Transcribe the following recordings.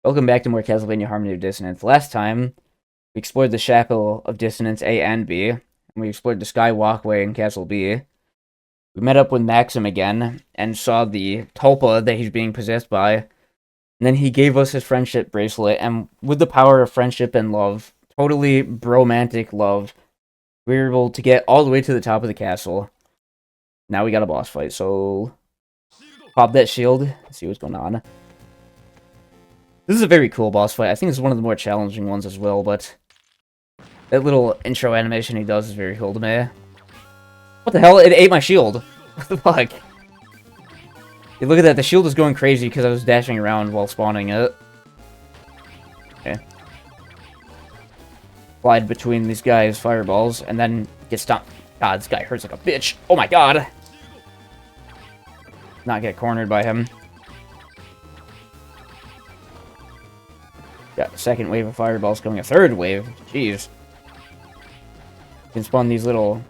Welcome back to more Castlevania Harmony of Dissonance. Last time, we explored the Chapel of Dissonance A and B, and we explored the Sky Walkway in Castle B. We met up with Maxim again, and saw the Tulpa that he's being possessed by, and then he gave us his friendship bracelet, and with the power of friendship and love, totally bromantic love, we were able to get all the way to the top of the castle. Now we got a boss fight, so pop that shield, see what's going on. This is a very cool boss fight. I think it's one of the more challenging ones as well, but that little intro animation he does is very cool to me. What the hell? It ate my shield. What the fuck? Hey, look at that. The shield is going crazy because I was dashing around while spawning it. Okay. Slide between these guys' fireballs, and then get stomped. God, this guy hurts like a bitch. Oh my god. Not get cornered by him. Got a second wave of fireballs coming. A third wave. Jeez. You can spawn these little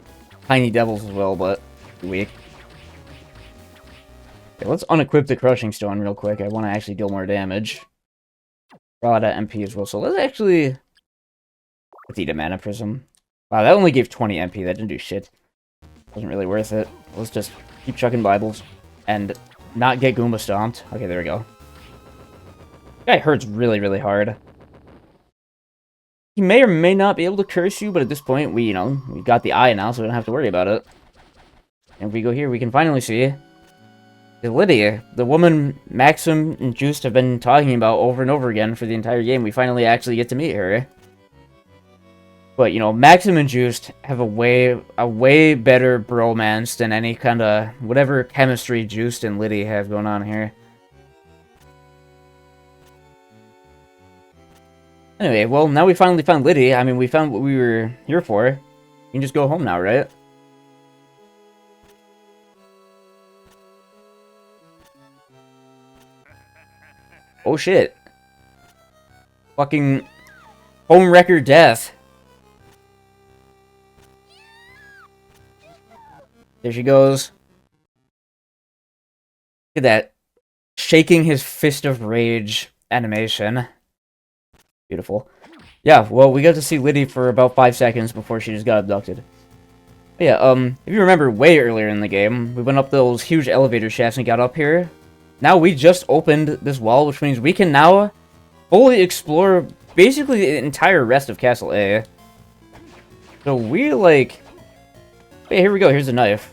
tiny devils as well, but weak. Okay, let's unequip the crushing stone real quick. I want to actually deal more damage. Draw out MP as well. So let's actually... Let's eat a mana prism. Wow, that only gave 20 MP. That didn't do shit. Wasn't really worth it. Let's just keep chucking Bibles. And not get Goomba stomped. Okay, there we go. Guy hurts really, really hard. He may or may not be able to curse you, but at this point, we got the eye now, so we don't have to worry about it. And if we go here, we can finally see Lydia, the woman Maxim and Juste have been talking about over and over again for the entire game. We finally actually get to meet her. But, Maxim and Juste have a way better bromance than any kind of whatever chemistry Juste and Lydia have going on here. Anyway, well, now we finally found Lydia. I mean, we found what we were here for. You can just go home now, right? Oh, shit. Fucking home wrecker death. There she goes. Look at that. Shaking his fist of rage animation. Beautiful. Yeah, well, we got to see Lydia for about 5 seconds before she just got abducted. But yeah, if you remember way earlier in the game, we went up those huge elevator shafts and got up here. Now we just opened this wall, which means we can now fully explore basically the entire rest of Castle A. So we, like... Hey, here we go, here's the knife.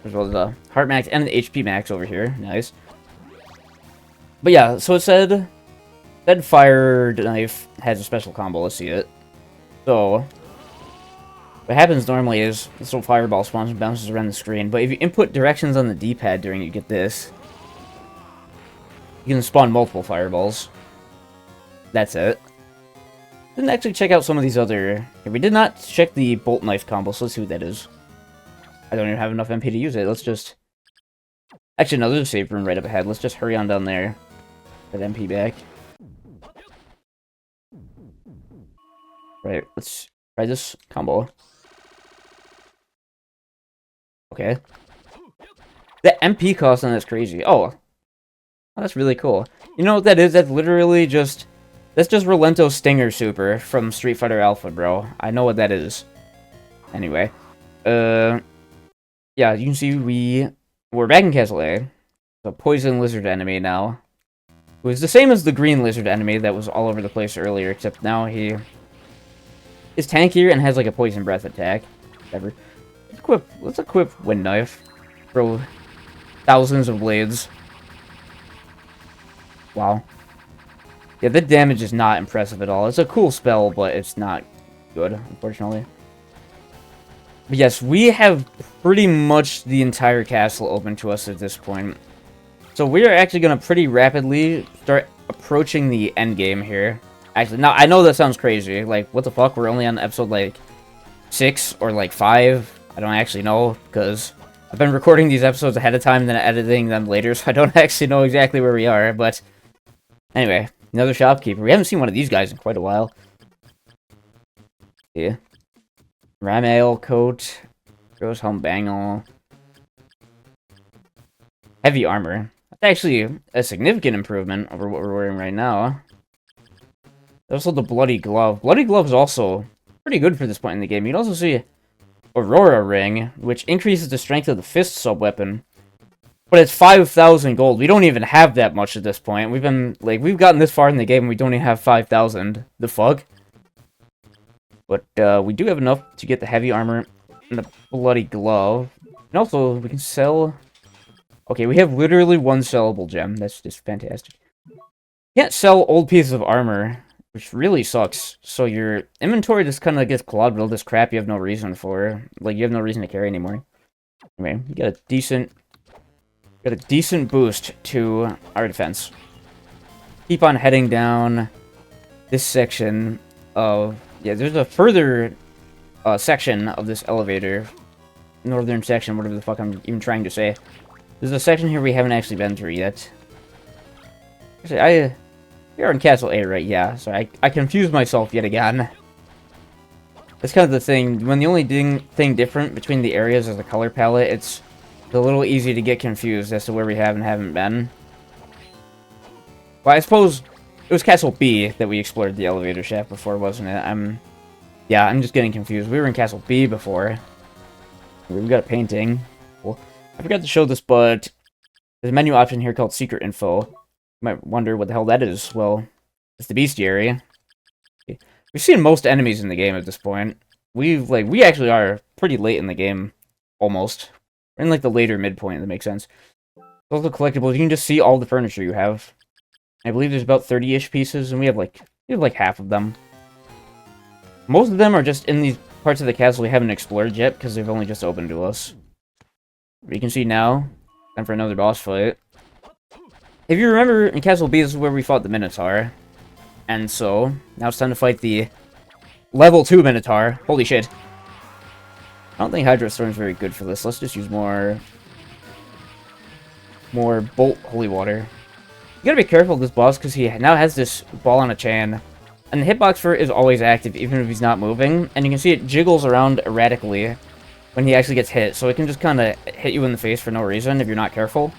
As well as the heart max and the HP max over here. Nice. But yeah, so it said... That fire knife has a special combo, let's see it. So, what happens normally is this little fireball spawns and bounces around the screen, but if you input directions on the D-pad during it, you get this. You can spawn multiple fireballs. That's it. Didn't actually check out some of these other... We did not check the bolt knife combo, so let's see what that is. I don't even have enough MP to use it, let's just... Actually, no, there's a save room right up ahead, let's just hurry on down there. Get MP back. Right, let's try this combo. Okay. The MP cost on that's crazy. Oh, that's really cool. You know what that is? That's literally just... That's just Relento's Stinger Super from Street Fighter Alpha, bro. I know what that is. Anyway. Yeah, you can see we're back in Castle A. The poison lizard enemy now. It was the same as the green lizard enemy that was all over the place earlier, except now he... is tankier and has like a poison breath attack. Whatever. Let's equip Wind Knife. Throw thousands of blades. Wow. Yeah, the damage is not impressive at all. It's a cool spell, but it's not good, unfortunately. But yes, we have pretty much the entire castle open to us at this point. So we are actually going to pretty rapidly start approaching the end game here. Actually, no, I know that sounds crazy. Like, what the fuck? We're only on episode, like, 6 or, like, 5. I don't actually know, because I've been recording these episodes ahead of time and then editing them later, so I don't actually know exactly where we are, but... Anyway, another shopkeeper. We haven't seen one of these guys in quite a while. Yeah. Ramail coat. Rose Home Bangle. Heavy armor. actually a significant improvement over what we're wearing right now. Also, the Bloody Glove. Bloody Glove is also pretty good for this point in the game. You can also see Aurora Ring, which increases the strength of the fist sub-weapon. But it's 5,000 gold. We don't even have that much at this point. We've gotten this far in the game and we don't even have 5,000. The fuck? But, we do have enough to get the heavy armor and the Bloody Glove. And also, we can sell... Okay, we have literally one sellable gem. That's just fantastic. You can't sell old pieces of armor, which really sucks. So your inventory just kind of gets clogged with all this crap you have no reason for. Like, you have no reason to carry anymore. Anyway, you got a decent boost to our defense. Keep on heading down this section of... Yeah, there's a further section of this elevator. Northern section, whatever the fuck I'm even trying to say. There's a section here we haven't actually been through yet. Actually, we are in Castle A, right? Yeah, so I confused myself yet again. That's kind of the thing. When the only thing different between the areas is the color palette, it's a little easy to get confused as to where we have and haven't been. Well, I suppose it was Castle B that we explored the elevator shaft before, wasn't it? Yeah, I'm just getting confused. We were in Castle B before. We've got a painting. Cool. I forgot to show this, but there's a menu option here called Secret Info. You might wonder what the hell that is. Well, it's the bestiary. We've seen most enemies in the game at this point. We actually are pretty late in the game. Almost. We're in, like, the later midpoint, that makes sense. Also collectibles, you can just see all the furniture you have. I believe there's about 30-ish pieces, and we have like half of them. Most of them are just in these parts of the castle we haven't explored yet, because they've only just opened to us. But you can see now, time for another boss fight. If you remember, in Castle B, this is where we fought the Minotaur. And so, now it's time to fight the level 2 Minotaur. Holy shit. I don't think Hydro Storm is very good for this. Let's just use more Bolt Holy Water. You gotta be careful with this boss, because he now has this ball on a chain. And the hitbox for it is always active, even if he's not moving. And you can see it jiggles around erratically when he actually gets hit. So it can just kind of hit you in the face for no reason if you're not careful.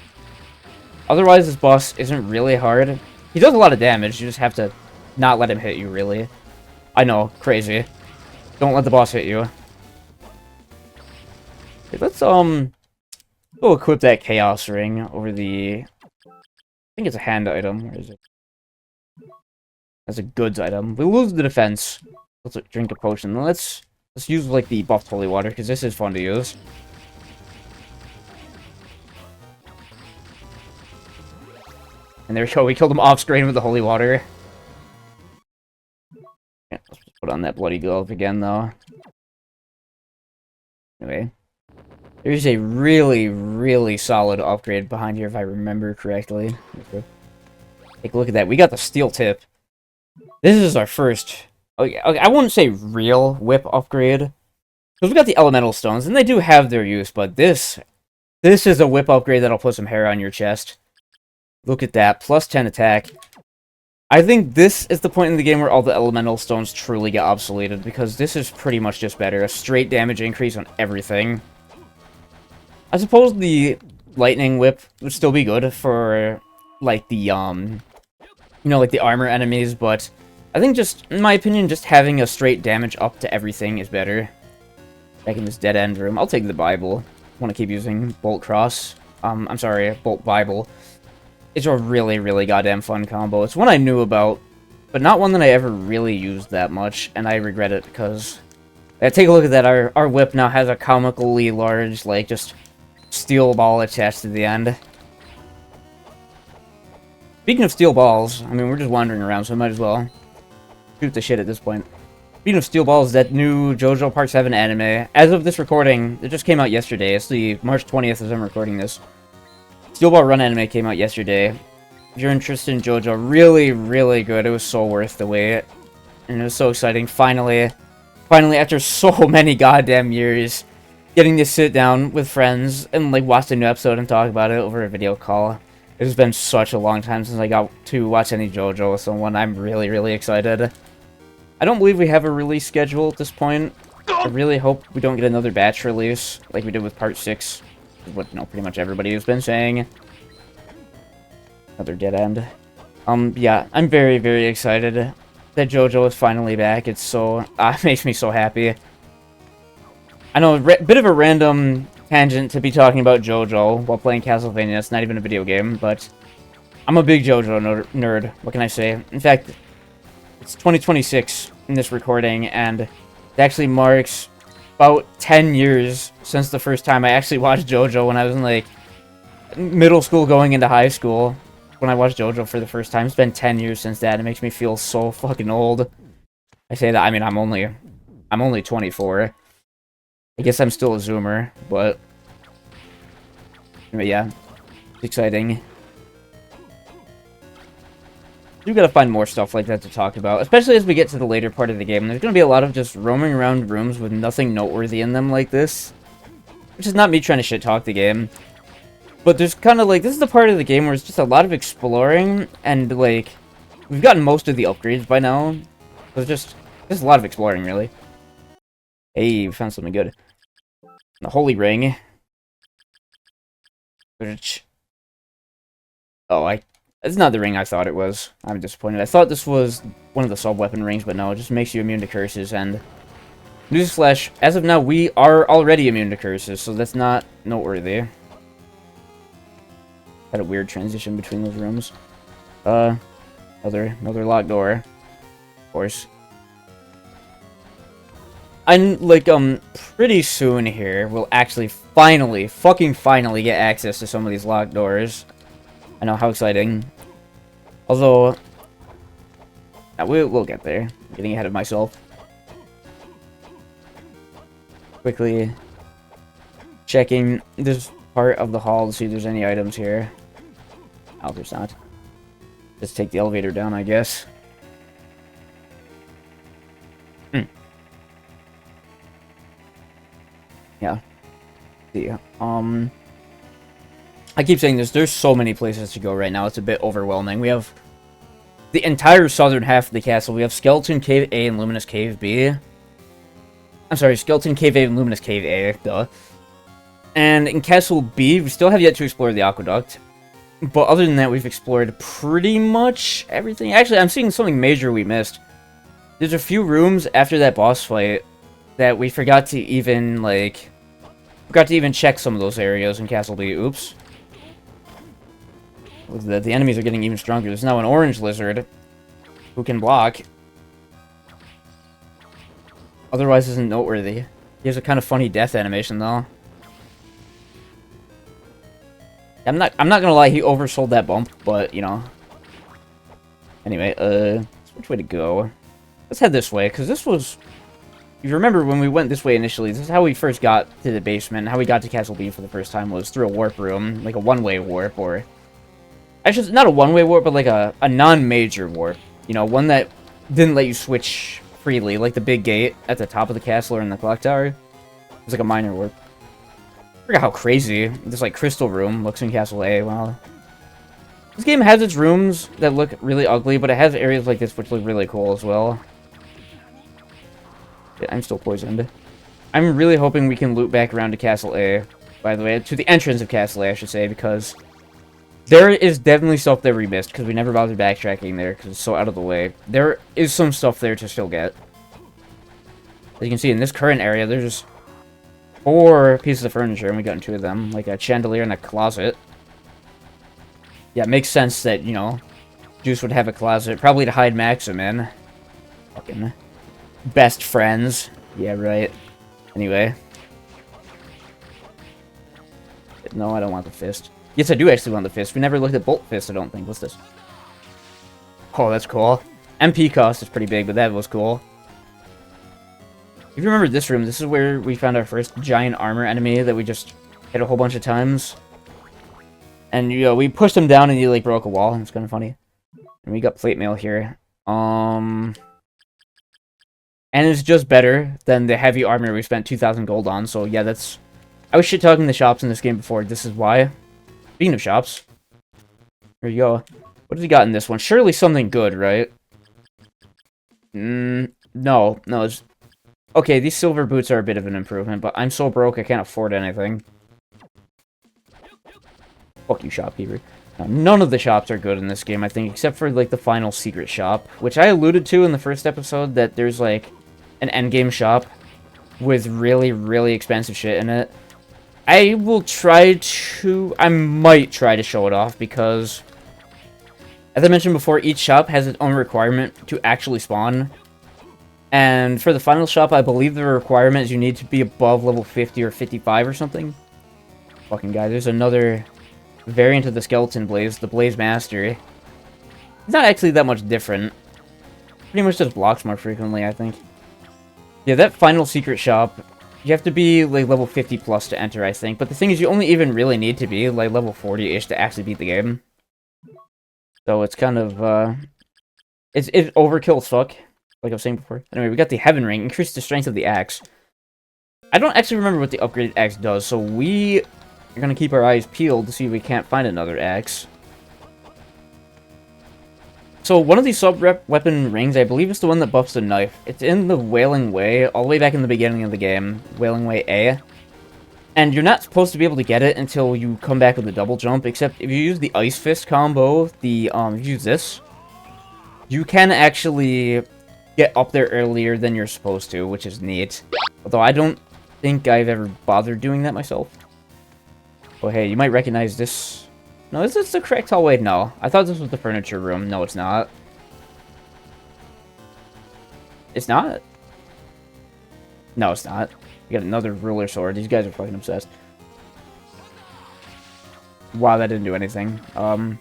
Otherwise, this boss isn't really hard. He does a lot of damage, you just have to not let him hit you, really. I know, crazy. Don't let the boss hit you. Okay, let's, go equip that Chaos Ring over the... I think it's a hand item. Where is it? That's a goods item. We lose the defense. Let's drink a potion. Let's use, like, the buffed holy water, because this is fun to use. And there we go. We killed him off-screen with the holy water. Yeah, let's just put on that bloody glove again, though. Anyway. There's a really, really solid upgrade behind here, if I remember correctly. Take a look at that. We got the steel tip. This is our first... Okay, I wouldn't say real whip upgrade. Because we got the elemental stones, and they do have their use, but this is a whip upgrade that'll put some hair on your chest. Look at that. Plus 10 attack. I think this is the point in the game where all the elemental stones truly get obsoleted, because this is pretty much just better. A straight damage increase on everything. I suppose the lightning whip would still be good for, like, the, like the armor enemies, but I think just, in my opinion, just having a straight damage up to everything is better. Back in this dead-end room. I'll take the Bible. I want to keep using Bolt Cross. I'm sorry, Bolt Bible. It's a really, really goddamn fun combo. It's one I knew about, but not one that I ever really used that much, and I regret it because... take a look at that. Our whip now has a comically large, like, just steel ball attached to the end. Speaking of steel balls, I mean, we're just wandering around, so I might as well shoot the shit at this point. Speaking of steel balls, that new JoJo Part 7 anime, as of this recording, it just came out yesterday. It's the March 20th as I'm recording this. Steel Ball Run anime came out yesterday. If you're interested in JoJo, really, really good. It was so worth the wait. And it was so exciting. Finally, after so many goddamn years, getting to sit down with friends and, like, watch the new episode and talk about it over a video call. It's been such a long time since I got to watch any JoJo with someone. I'm really, really excited. I don't believe we have a release schedule at this point. I really hope we don't get another batch release like we did with Part 6. What, pretty much everybody has been saying. Another dead end. Yeah, I'm very, very excited that JoJo is finally back. It's so... it makes me so happy. I know, a bit of a random tangent to be talking about JoJo while playing Castlevania. It's not even a video game, but... I'm a big JoJo nerd. What can I say? In fact, it's 2026 in this recording, and it actually marks about 10 years since the first time I actually watched JoJo when I was in, like, middle school going into high school. When I watched JoJo for the first time. It's been 10 years since that. It makes me feel so fucking old. I say that, I mean, I'm only 24. I guess I'm still a Zoomer, but... Anyway, yeah. It's exciting. You gotta find more stuff like that to talk about, especially as we get to the later part of the game. There's gonna be a lot of just roaming around rooms with nothing noteworthy in them like this. Which is not me trying to shit-talk the game. But there's kind of, like, this is the part of the game where it's just a lot of exploring, and, like, we've gotten most of the upgrades by now. So there's a lot of exploring, really. Hey, we found something good. The Holy Ring. Oh, it's not the ring I thought it was. I'm disappointed. I thought this was one of the sub-weapon rings, but no, it just makes you immune to curses, and... Newsflash, as of now, we are already immune to curses, so that's not noteworthy. Had a weird transition between those rooms. Another locked door. Of course. I'm, like, pretty soon here, we'll actually fucking finally get access to some of these locked doors. I know, how exciting. Although, yeah, we'll get there. I'm getting ahead of myself. Quickly checking this part of the hall to see if there's any items here. Oh, there's not. Just take the elevator down, I guess. Yeah. See, I keep saying this, there's so many places to go right now, it's a bit overwhelming. We have the entire southern half of the castle. We have Skeleton Cave A and Luminous Cave B. I'm sorry, Skeleton Cave A and Luminous Cave A, duh. And in Castle B, we still have yet to explore the aqueduct. But other than that, we've explored pretty much everything. Actually, I'm seeing something major we missed. There's a few rooms after that boss fight that we forgot to even, like... check some of those areas in Castle B. Oops. The enemies are getting even stronger. There's now an orange lizard who can block. Otherwise isn't noteworthy. He has a kind of funny death animation, though. I'm not gonna lie, he oversold that bump, but, you know. Anyway, which way to go? Let's head this way, because this was... If you remember when we went this way initially, this is how we first got to the basement. How we got to Castle B for the first time was through a warp room, like a one-way warp, or... Actually, not a one-way warp, but like a non-major warp. You know, one that didn't let you switch freely, like the big gate at the top of the castle or in the clock tower. It was like a minor warp. I forgot how crazy this, like, crystal room looks in Castle A. Wow. This game has its rooms that look really ugly, but it has areas like this which look really cool as well. Yeah, I'm still poisoned. I'm really hoping we can loop back around to Castle A, by the way. To the entrance of Castle A, I should say, because there is definitely stuff that we missed, because we never bothered backtracking there, because it's so out of the way. There is some stuff there to still get. As you can see, in this current area, there's 4 pieces of furniture, and we got 2 of them, like a chandelier and a closet. Yeah, it makes sense that, you know, Juste would have a closet, probably to hide Maxim in. Fucking best friends. Yeah, right. Anyway. No, I don't want the fist. Yes, I do actually want the fist. We never looked at Bolt Fist, I don't think. What's this? Oh, that's cool. MP cost is pretty big, but that was cool. If you remember this room, this is where we found our first giant armor enemy that we just hit a whole bunch of times. And, you know, we pushed him down and he, like, broke a wall. It's kind of funny. And we got plate mail here. And it's just better than the heavy armor we spent 2,000 gold on. So, yeah, that's... I was shit-talking the shops in this game before. This is why. Speaking of shops. Here you go. What has he got in this one? Surely something good, right? No. No, it's... Okay, these silver boots are a bit of an improvement, but I'm so broke I can't afford anything. Fuck you, shopkeeper. Now, none of the shops are good in this game, I think, except for, like, the final secret shop, which I alluded to in the first episode, that there's, like, an endgame shop with really, really expensive shit in it. I might try to show it off, because, as I mentioned before, each shop has its own requirement to actually spawn. And for the final shop, I believe the requirement is you need to be above level 50 or 55 or something. Fucking guy, there's another variant of the Skeleton Blaze, the Blaze Master. It's not actually that much different. Pretty much just blocks more frequently, I think. Yeah, that final secret shop, you have to be, like, level 50 plus to enter, I think. But the thing is, you only even really need to be, like, level 40-ish to actually beat the game. So it's kind of, it's overkill as fuck, like I was saying before. Anyway, we got the Heaven Ring, increase the strength of the axe. I don't actually remember what the upgraded axe does, so we are gonna keep our eyes peeled to see if we can't find another axe. So one of these sub-weapon rings, I believe, is the one that buffs the knife. It's in the Wailing Way, all the way back in the beginning of the game, Wailing Way A. And you're not supposed to be able to get it until you come back with a double jump, except if you use the Ice Fist combo, if you use this, you can actually get up there earlier than you're supposed to, which is neat. Although I don't think I've ever bothered doing that myself. Oh, hey, you might recognize this. No, is this the correct hallway? No. I thought this was the furniture room. No, it's not. It's not? No, it's not. We got another ruler sword. These guys are fucking obsessed. Wow, that didn't do anything. I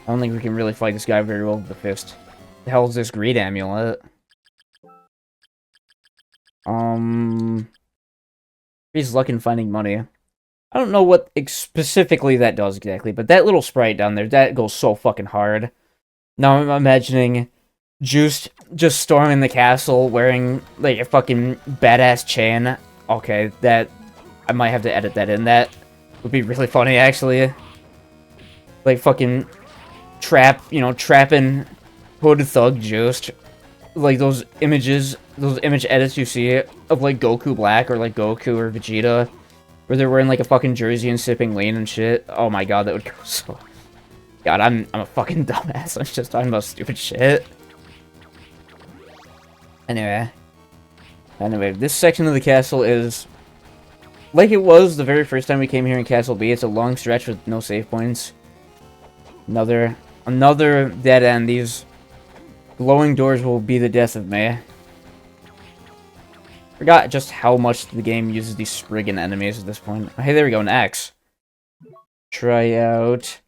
don't think we can really fight this guy very well with the fist. The hell is this greed amulet? Increase luck in finding money. I don't know what specifically that does exactly, but that little sprite down there, that goes so fucking hard. Now I'm imagining Juste just storming the castle wearing, like, a fucking badass chain. Okay, that... I might have to edit that in. That would be really funny, actually. Like, fucking trapping Hood Thug Juste. Like, those image edits you see of, like, Goku Black or, like, Goku or Vegeta, where they're wearing, like, a fucking jersey and sipping lean and shit. Oh my god, that would go so... God, I'm a fucking dumbass. I'm just talking about stupid shit. Anyway, this section of the castle is like it was the very first time we came here in Castle B. It's a long stretch with no save points. Another dead end. These glowing doors will be the death of me. Forgot just how much the game uses these Spriggan enemies at this point. Oh, hey, there we go, an axe. Try out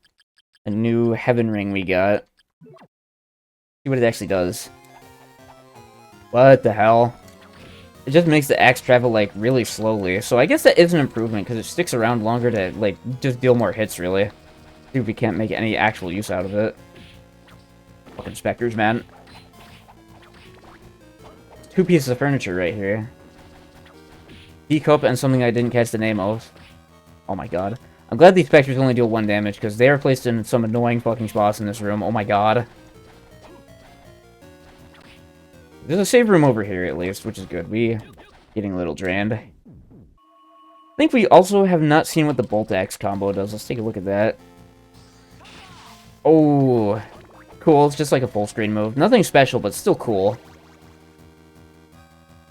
a new Heaven Ring we got. See what it actually does. What the hell? It just makes the axe travel, like, really slowly. So I guess that is an improvement, because it sticks around longer to, like, just deal more hits, really. See if we can't make any actual use out of it. Fucking specters, man. 2 pieces of furniture right here. Teacup and something I didn't catch the name of. Oh my god. I'm glad these specters only deal 1 damage, because they are placed in some annoying fucking spots in this room. Oh my god. There's a save room over here, at least, which is good. We getting a little drained. I think we also have not seen what the Bolt Axe combo does. Let's take a look at that. Oh, cool. It's just like a full screen move. Nothing special, but still cool.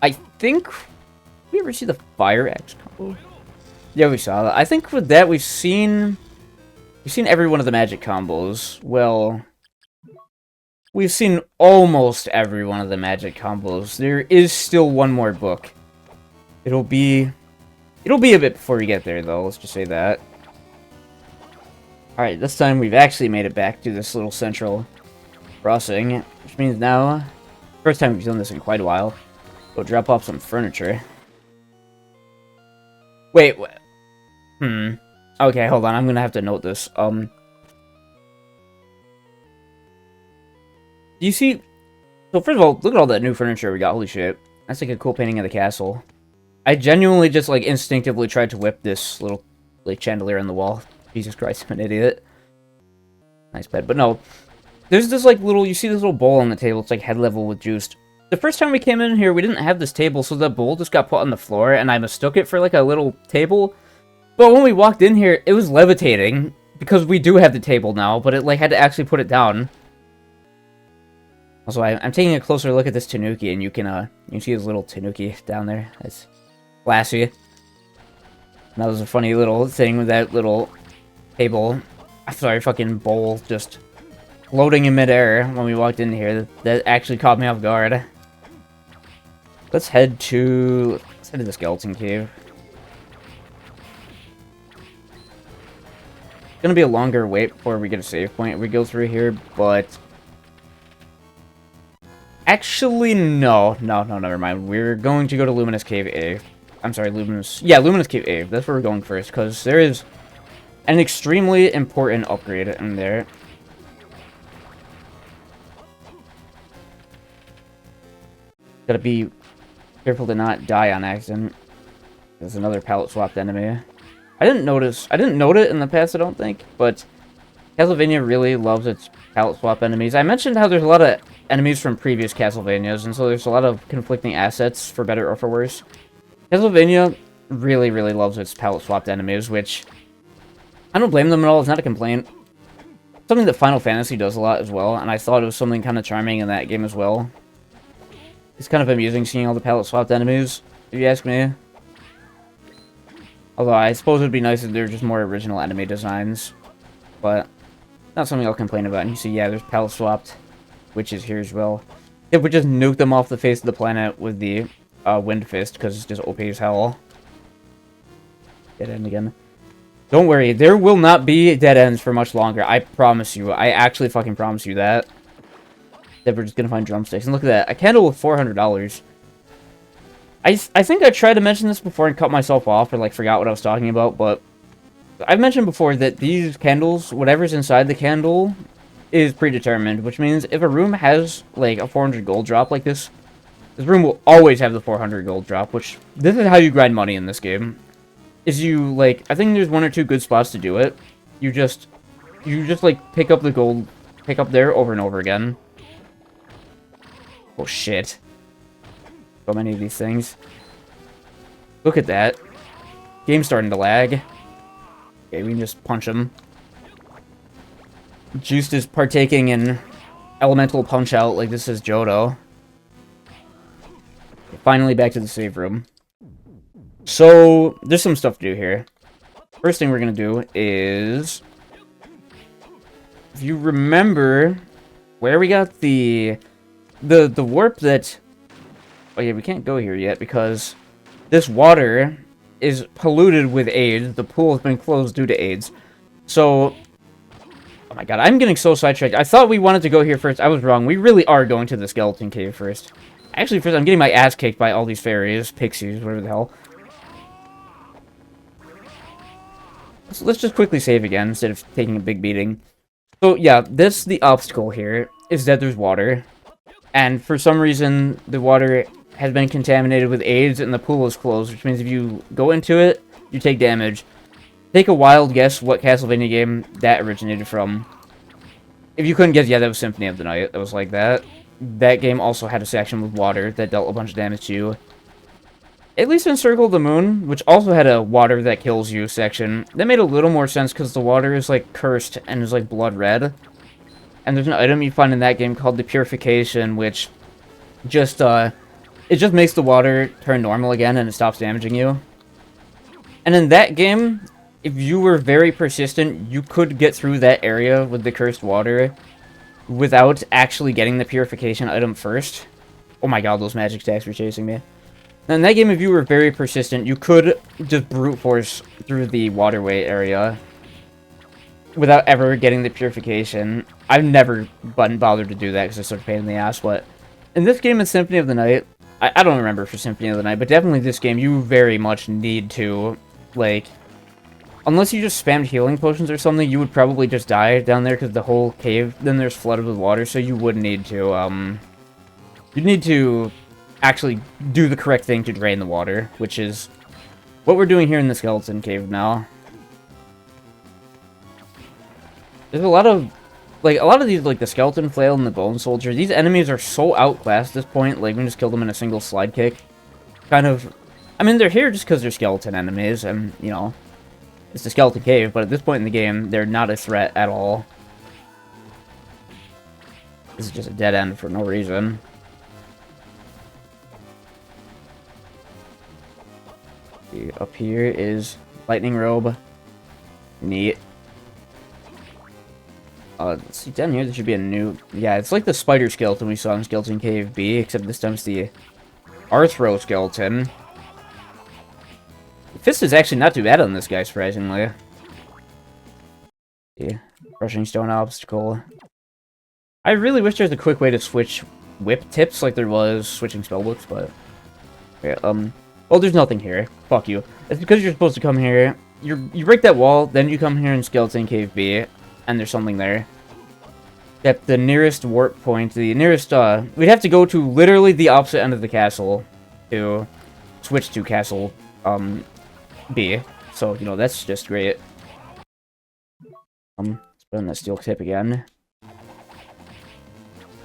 I think... Did we ever see the Fire Axe combo? Yeah, we saw that. I think with that, we've seen every one of the magic combos. Well... We've seen almost every one of the magic combos. There is still one more book. It'll be a bit before we get there, though. Let's just say that. Alright, this time we've actually made it back to this little central crossing. Which means now, first time we've done this in quite a while, go drop off some furniture. Wait, okay, hold on. I'm gonna have to note this. Do you see... So first of all, look at all that new furniture we got. Holy shit. That's like a cool painting of the castle. I genuinely just, like, instinctively tried to whip this little, like, chandelier on the wall. Jesus Christ, I'm an idiot. Nice bed. But no. There's this, like, little... You see this little bowl on the table. It's, like, head level with Juste. The first time we came in here, we didn't have this table, so the bowl just got put on the floor, and I mistook it for, like, a little table. But when we walked in here, it was levitating. because we do have the table now, but it, like, had to actually put it down. Also, I'm taking a closer look at this Tanuki, and you can see his little Tanuki down there. That's classy. And that was a funny little thing with that little table. I'm sorry, fucking bowl just floating in midair when we walked in here. That actually caught me off guard. Let's head to the skeleton cave. It's gonna be a longer wait before we get a save point. We go through here, but actually, no, never mind. We're going to go to Luminous Cave A. I'm sorry, Luminous Cave A. That's where we're going first, because there is an extremely important upgrade in there. Gotta be careful to not die on accident. There's another palette swapped enemy. I didn't note it in the past, I don't think, but Castlevania really loves its palette swap enemies. I mentioned how there's a lot of enemies from previous Castlevanias, and so there's a lot of conflicting assets, for better or for worse. Castlevania really, really loves its palette swapped enemies, which I don't blame them at all. It's not a complaint. Something that Final Fantasy does a lot as well, and I thought it was something kind of charming in that game as well. It's kind of amusing seeing all the palette swapped enemies, if you ask me. Although I suppose it would be nice if they're just more original enemy designs, but not something I'll complain about. And you see, yeah, there's palette swapped witches here as well. It would just nuke them off the face of the planet with the Wind Fist, because it's just OP as hell. Dead end again. Don't worry, there will not be dead ends for much longer. I promise you. I actually fucking promise you that. That we're just gonna find drumsticks. And look at that, a candle with $400. I think I tried to mention this before and cut myself off, or like forgot what I was talking about, but I've mentioned before that these candles, whatever's inside the candle, is predetermined, which means if a room has like a 400 gold drop like this room will always have the 400 gold drop, which this is how you grind money in this game. Is you, like, I think there's one or two good spots to do it. You just like pick up the gold, pick up there over and over again. Oh shit. So many of these things. Look at that. Game's starting to lag. Okay, we can just punch him. Juste is partaking in elemental punch out like this is Johto. Finally back to the save room. So, there's some stuff to do here. First thing we're gonna do is, if you remember where we got the warp that, oh yeah, we can't go here yet because this water is polluted with AIDS. The pool has been closed due to AIDS. So, oh my god, I'm getting so sidetracked. I thought we wanted to go here first. I was wrong. We really are going to the skeleton cave first. Actually, first, I'm getting my ass kicked by all these fairies, pixies, whatever the hell. So let's just quickly save again instead of taking a big beating. So yeah, the obstacle here is that there's water. And for some reason, the water has been contaminated with AIDS and the pool is closed, which means if you go into it, you take damage. Take a wild guess what Castlevania game that originated from. If you couldn't guess, yeah, that was Symphony of the Night. That was like that. That game also had a section with water that dealt a bunch of damage to you. At least in Circle of the Moon, which also had a water that kills you section. That made a little more sense because the water is like cursed and is like blood red. And there's an item you find in that game called the Purification, which just, it just makes the water turn normal again and it stops damaging you. And in that game, if you were very persistent, you could get through that area with the cursed water without actually getting the Purification item first. Oh my god, those magic stacks were chasing me. In that game, if you were very persistent, you could just brute force through the waterway area without ever getting the Purification. I've never been bothered to do that because it's such a pain in the ass, but in this game in Symphony of the Night, I don't remember for Symphony of the Night, but definitely this game, you very much need to, like, unless you just spammed healing potions or something, you would probably just die down there because the whole cave, then there's flooded with water, so you would need to, you'd need to actually do the correct thing to drain the water, which is what we're doing here in the skeleton cave now. There's a lot of these, like the skeleton flail and the bone soldier, these enemies are so outclassed at this point, like we can just kill them in a single slide kick. Kind of, I mean, they're here just because they're skeleton enemies, and, you know, It's the Skeleton Cave, but at this point in the game, they're not a threat at all. This is just a dead end for no reason. Up here is Lightning Robe. Neat. Let's see, down here there should be a new... Yeah, it's like the spider skeleton we saw in Skeleton Cave B, except this time it's the Arthro skeleton. The fist is actually not too bad on this guy, surprisingly. Yeah, Crushing Stone obstacle. I really wish there was a quick way to switch whip tips like there was switching spellbooks, but... Yeah, well, there's nothing here. Fuck you. It's because you're supposed to come here. You break that wall, then you come here in Skeleton Cave B, and there's something there. At the nearest warp point, the nearest, we'd have to go to literally the opposite end of the castle to switch to Castle, B. So, you know, that's just great. Let's put on that steel tip again.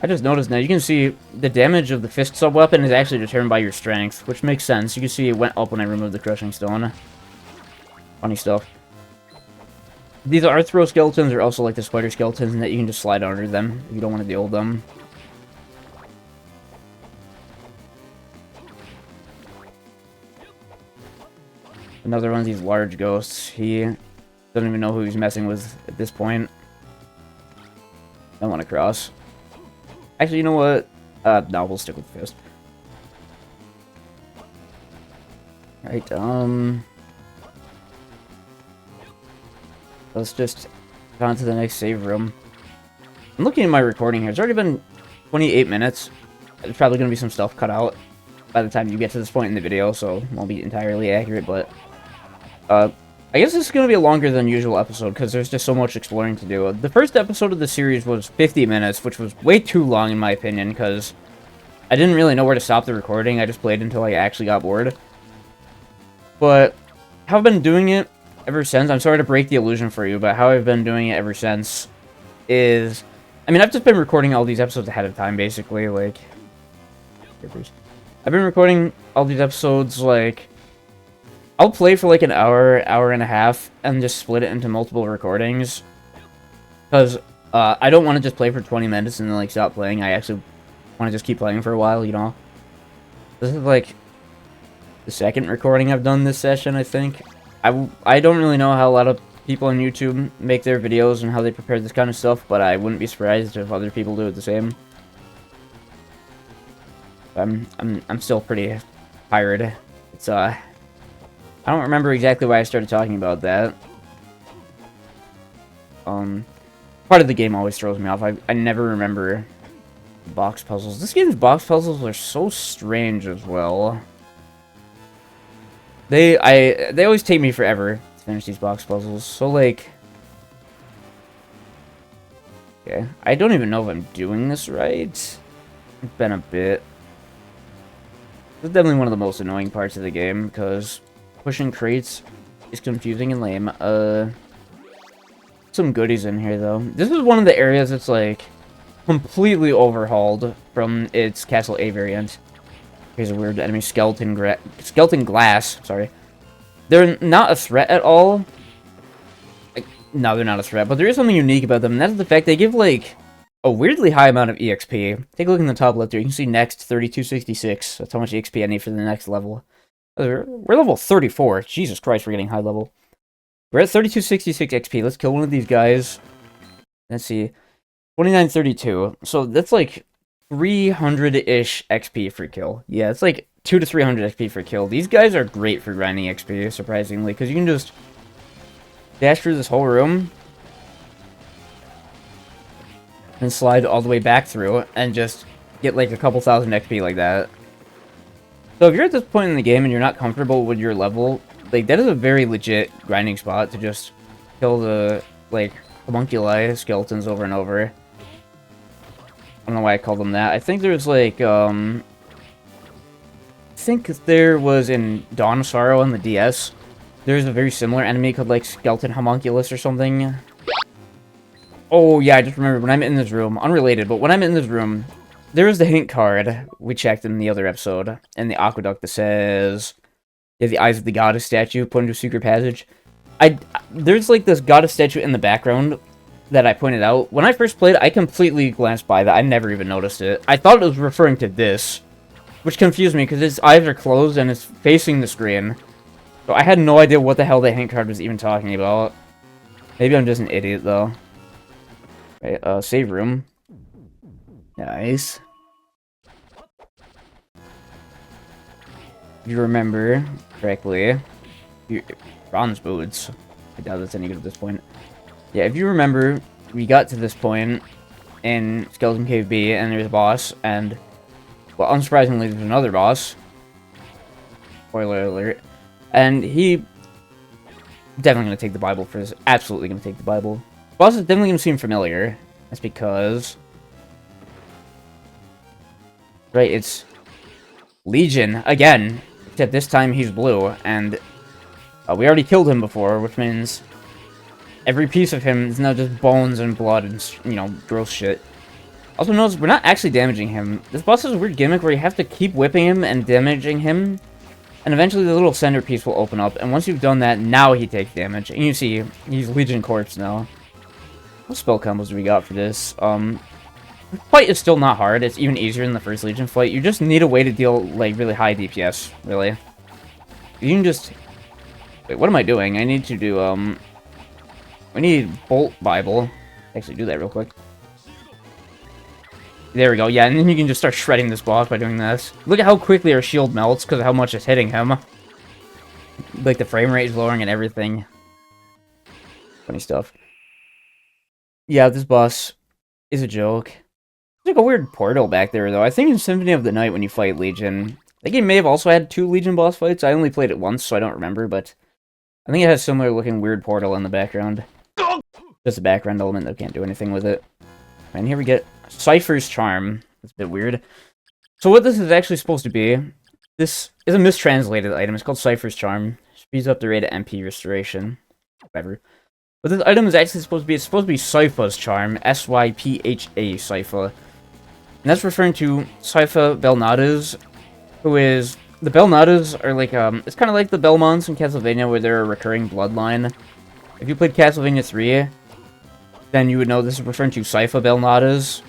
I just noticed now, you can see the damage of the fist sub-weapon is actually determined by your strength, which makes sense. You can see it went up when I removed the Crushing Stone. Funny stuff. These Arthro skeletons are also like the spider skeletons in that you can just slide under them if you don't want to deal with them. Another one of these large ghosts. He doesn't even know who he's messing with at this point. Don't want to cross. Actually, you know what? No, we'll stick with the fist. Right, let's just go on to the next save room. I'm looking at my recording here. It's already been 28 minutes. There's probably going to be some stuff cut out by the time you get to this point in the video, so it won't be entirely accurate, but... I guess this is going to be a longer than usual episode, because there's just so much exploring to do. The first episode of the series was 50 minutes, which was way too long in my opinion, because I didn't really know where to stop the recording. I just played until I actually got bored. But how I've been doing it ever since, I'm sorry to break the illusion for you, but how I've been doing it ever since is... I mean, I've just been recording all these episodes ahead of time, basically, like... I've been recording all these episodes, like... I'll play for like an hour, hour and a half, and just split it into multiple recordings. Because I don't want to just play for 20 minutes and then like stop playing. I actually want to just keep playing for a while, you know? This is like the second recording I've done this session, I think. I don't really know how a lot of people on YouTube make their videos and how they prepare this kind of stuff, but I wouldn't be surprised if other people do it the same. I'm still pretty tired. It's I don't remember exactly why I started talking about that. Part of the game always throws me off. I never remember box puzzles. This game's box puzzles are so strange as well. They always take me forever to finish these box puzzles. So like, okay, I don't even know if I'm doing this right. It's been a bit. This is definitely one of the most annoying parts of the game because pushing crates is confusing and lame. Some goodies in here, though. This is one of the areas that's, like, completely overhauled from its Castle A variant. Here's a weird enemy, Skeleton Glass. Sorry. They're not a threat at all. Like, no, they're not a threat, but there is something unique about them, and that's the fact they give, like, a weirdly high amount of EXP. Take a look in the top left here. You can see next, 3266. That's how much EXP I need for the next level. We're level 34. Jesus Christ, we're getting high level. We're at 3266 XP. Let's kill one of these guys. Let's see. 2932. So that's like 300-ish XP for kill. Yeah, it's like 200 to 300 XP for kill. These guys are great for grinding XP, surprisingly, because you can just dash through this whole room and slide all the way back through and just get like a couple thousand XP like that. So if you're at this point in the game and you're not comfortable with your level, like, that is a very legit grinding spot to just kill the, like, homunculi skeletons over and over. I don't know why I call them that. I think there's, like, I think there was in Dawn of Sorrow on the DS, there's a very similar enemy called, like, Skeleton Homunculus or something. Oh, yeah, I just remembered when I'm in this room, unrelated, but when I'm in this room, there is the hint card we checked in the other episode, in the aqueduct that says, you have the Eyes of the Goddess statue put into a secret passage. There's like this goddess statue in the background that I pointed out. When I first played, I completely glanced by that. I never even noticed it. I thought it was referring to this, which confused me because his eyes are closed and it's facing the screen. So I had no idea what the hell the hint card was even talking about. Maybe I'm just an idiot though. Okay, save room. Nice. If you remember correctly, bronze boots. I doubt that's any good at this point. Yeah, if you remember, we got to this point in Skeleton Cave B, and there's a boss, and, well, unsurprisingly, there's another boss. Spoiler alert. And he definitely gonna take the Bible for this. Absolutely gonna take the Bible. The boss is definitely gonna seem familiar. That's because... right, it's Legion, again. Except this time he's blue, and we already killed him before, which means every piece of him is now just bones and blood and, you know, gross shit. Also notice, we're not actually damaging him. This boss has a weird gimmick where you have to keep whipping him and damaging him, and eventually the little centerpiece will open up, and once you've done that, now he takes damage. And you see, he's Legion Corpse now. What spell combos do we got for this? The fight is still not hard. It's even easier than the first Legion fight. You just need a way to deal, like, really high DPS, really. You can just... wait, what am I doing? I need to do, we need Bolt Bible. Actually, do that real quick. There we go, yeah, and then you can just start shredding this boss by doing this. Look at how quickly our shield melts because of how much it's hitting him. Like, the frame rate is lowering and everything. Funny stuff. Yeah, this boss is a joke. There's like a weird portal back there, though. I think in Symphony of the Night when you fight Legion... that game may have also had 2 Legion boss fights. I only played it once, so I don't remember, but... I think it has a similar looking weird portal in the background. Just a background element that can't do anything with it. And here we get Cypher's Charm. That's a bit weird. So what this is actually supposed to be... this is a mistranslated item. It's called Cypher's Charm. Speeds up the rate of MP restoration. Whatever. But this item is actually supposed to be... it's supposed to be Sypha's Charm. S-Y-P-H-A, Sypha. And that's referring to Sypha Belnades, who is... the Belnades are like, it's kind of like the Belmonts in Castlevania, where they're a recurring bloodline. If you played Castlevania 3, then you would know this is referring to Sypha Belnades.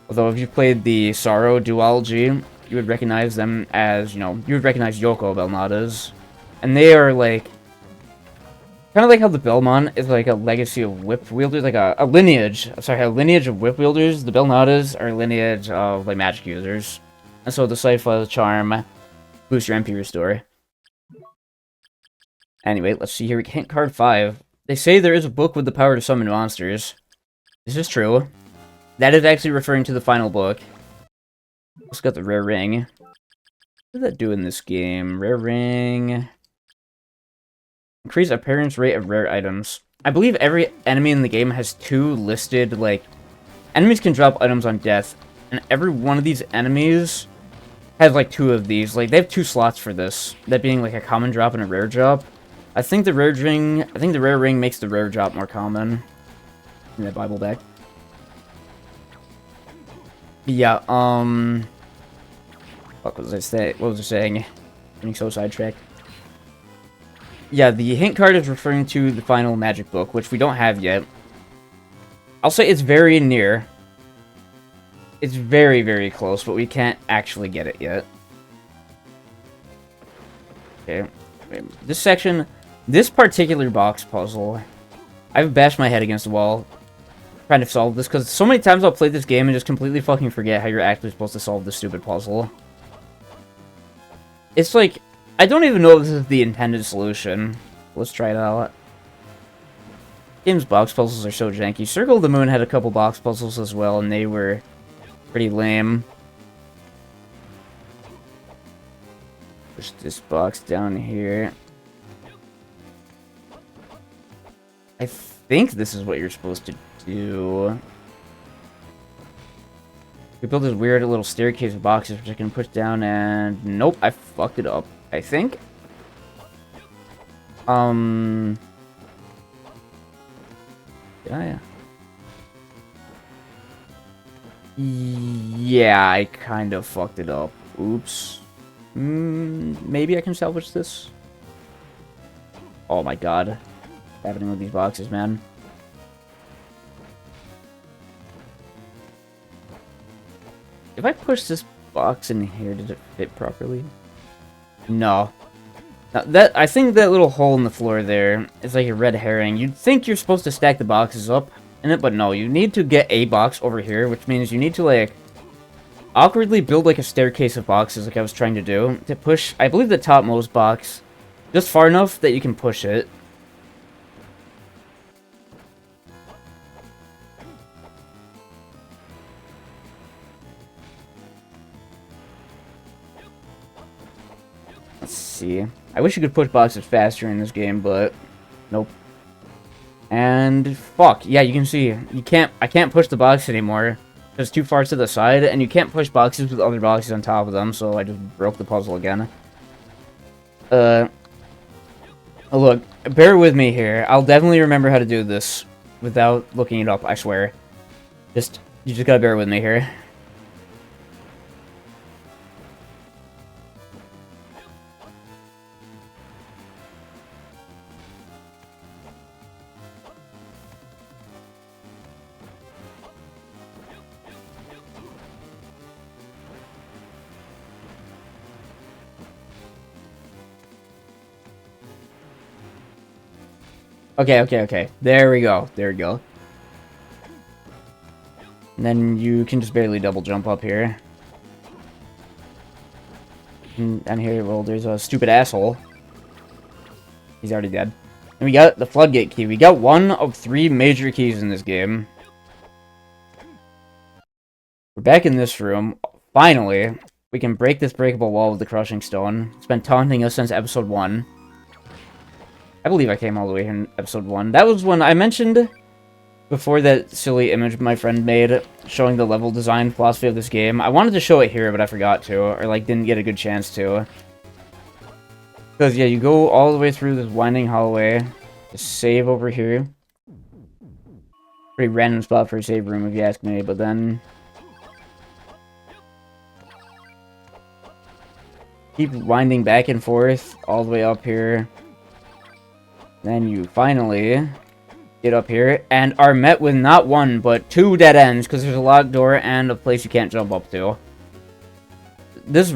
Although if you played the Sorrow duology, you would recognize them as, you know, you would recognize Yoko Belnades. And they are like, kind of like how the Belmont is like a legacy of whip wielders, like a lineage, sorry, a lineage of whip wielders. The Belnades are a lineage of, like, magic users. And so the Sypha Charm boosts your MP restore. Anyway, let's see here. Hint card 5. They say there is a book with the power to summon monsters. This is true. That is actually referring to the final book. Also got the rare ring. What does that do in this game? Rare ring. Increase appearance rate of rare items. I believe every enemy in the game has 2 listed, like... enemies can drop items on death. And every one of these enemies has, like, 2 of these. Like, they have 2 slots for this. That being, like, a common drop and a rare drop. I think the rare ring makes the rare drop more common. Give me that Bible back. Yeah, what was I saying? What was I saying? Getting so sidetracked. Yeah, the hint card is referring to the final magic book, which we don't have yet. I'll say it's very near. It's very, very close, but we can't actually get it yet. Okay. This section, this particular box puzzle, I've bashed my head against the wall trying to solve this, because so many times I'll play this game and just completely fucking forget how you're actually supposed to solve this stupid puzzle. It's like, I don't even know if this is the intended solution. Let's try it out. Game's box puzzles are so janky. Circle of the Moon had a couple box puzzles as well, and they were pretty lame. Push this box down here. I think this is what you're supposed to do. We built this weird little staircase of boxes which I can push down, and nope, I fucked it up, I think. Yeah, I kind of fucked it up. Oops. Maybe I can salvage this? Oh my god. happening with these boxes, man. If I push this box in here, did it fit properly? No. Now, I think that little hole in the floor there is like a red herring. You'd think you're supposed to stack the boxes up in it, but no. You need to get a box over here, which means you need to, like, awkwardly build, like, a staircase of boxes like I was trying to do. To push, I believe, the topmost box just far enough that you can push it. Let's see. I wish you could push boxes faster in this game, but nope. And fuck, yeah, you can see I can't push the box anymore. It's too far to the side, and you can't push boxes with other boxes on top of them, so I just broke the puzzle again. Look, bear with me here. I'll definitely remember how to do this without looking it up, I swear. You just gotta bear with me here. Okay. There we go. And then you can just barely double jump up here. And here, well, there's a stupid asshole. He's already dead. And we got the floodgate key. We got one of 3 major keys in this game. We're back in this room. Finally, we can break this breakable wall with the crushing stone. It's been taunting us since episode 1. I believe I came all the way here in episode 1. That was when I mentioned before that silly image my friend made showing the level design philosophy of this game. I wanted to show it here, but I forgot to, or like didn't get a good chance to. Because yeah, you go all the way through this winding hallway, just save over here. Pretty random spot for a save room if you ask me, but then keep winding back and forth all the way up here. Then you finally get up here and are met with not 1, but 2 dead ends because there's a locked door and a place you can't jump up to. This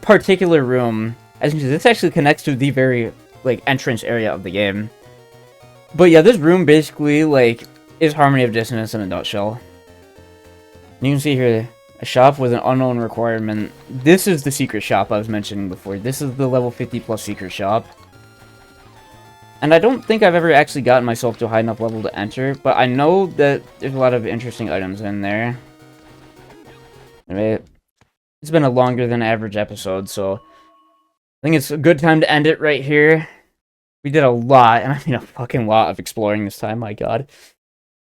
particular room, as you can see, this actually connects to the very, like, entrance area of the game. But yeah, this room basically, like, is Harmony of Dissonance in a nutshell. You can see here, a shop with an unknown requirement. This is the secret shop I was mentioning before. This is the level 50 plus secret shop. And I don't think I've ever actually gotten myself to a high enough level to enter, but I know that there's a lot of interesting items in there. Anyway, it's been a longer than average episode, so I think it's a good time to end it right here. We did a lot, and I mean a fucking lot of exploring this time, my god.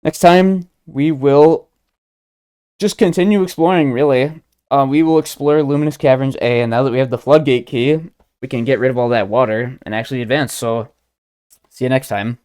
Next time, we will just continue exploring, really. We will explore Luminous Caverns A, and now that we have the floodgate key, we can get rid of all that water and actually advance, so see you next time.